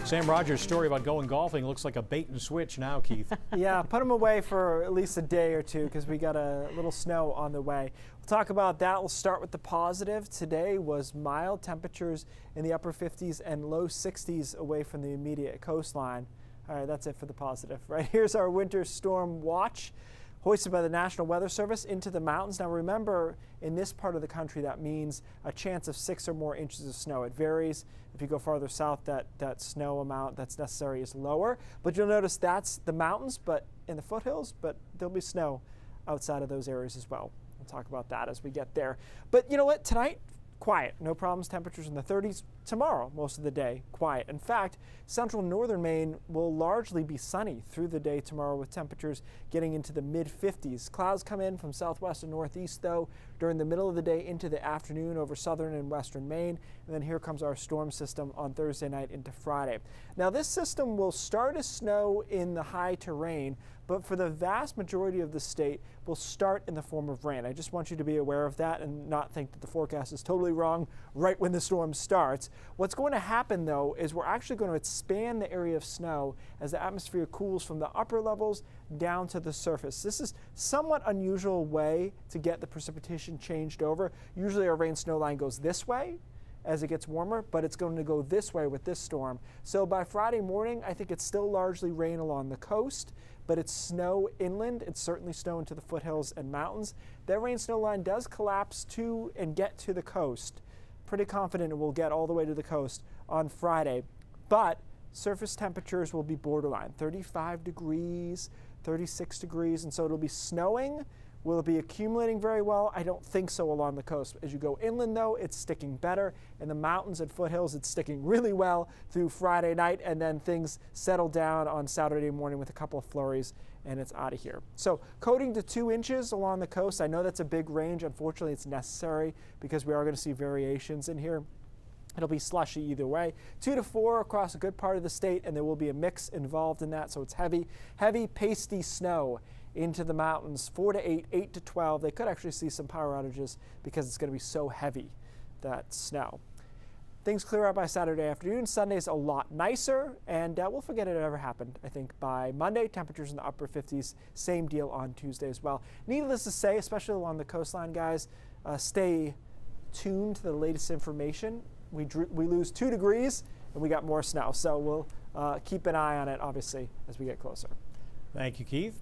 Sam Rogers' story about going golfing looks like a bait and switch now, Keith. Yeah, put them away for at least a day or two because we got a little snow on the way. We'll talk about that. We'll start with the positive. Today was mild temperatures in the upper 50s and low 60s away from the immediate coastline. All right, that's it for the positive. Right, here's our winter storm watch hoisted by the National Weather Service into the mountains. Now remember, in this part of the country, that means a chance of 6 or more inches of snow. It varies. If you go farther south, that snow amount that's necessary is lower. But you'll notice that's the mountains, but in the foothills, but there'll be snow outside of those areas as well. We'll talk about that as we get there. But you know what, tonight, quiet, no problems, temperatures in the 30s. Tomorrow, most of the day, quiet. In fact, central northern Maine will largely be sunny through the day tomorrow with temperatures getting into the mid-50s. Clouds come in from southwest and northeast, though, during the middle of the day into the afternoon over southern and western Maine. And then here comes our storm system on Thursday night into Friday. Now, this system will start as snow in the high terrain, but for the vast majority of the state will start in the form of rain. I just want you to be aware of that and not think that the forecast is totally wrong right when the storm starts. What's going to happen, though, is we're actually going to expand the area of snow as the atmosphere cools from the upper levels down to the surface. This is somewhat unusual way to get the precipitation changed over. Usually our rain snow line goes this way as it gets warmer, but it's going to go this way with this storm. So by Friday morning, I think it's still largely rain along the coast, but it's snow inland. It's certainly snow into the foothills and mountains. That rain snow line does collapse to and get to the coast. Pretty confident it will get all the way to the coast on Friday, but surface temperatures will be borderline, 35 degrees, 36 degrees, and so it'll be snowing. Will it be accumulating very well? I don't think so along the coast. As you go inland, though, it's sticking better. In the mountains and foothills, it's sticking really well through Friday night, and then things settle down on Saturday morning with a couple of flurries, and it's out of here. So coating to 2 inches along the coast. I know that's a big range. Unfortunately, it's necessary because we are going to see variations in here. It'll be slushy either way. 2 to 4 across a good part of the state, and there will be a mix involved in that, so it's heavy, pasty snow into the mountains. 4 to 8, 8 to 12. They could actually see some power outages because it's going to be so heavy, that snow. Things clear out by Saturday afternoon. Sunday's a lot nicer, and we'll forget it ever happened. I think by Monday, temperatures in the upper 50s. Same deal on Tuesday as well. Needless to say, especially along the coastline, guys, stay tuned to the latest information. We lose 2 degrees, and we got more snow. So we'll keep an eye on it, obviously, as we get closer. Thank you, Keith.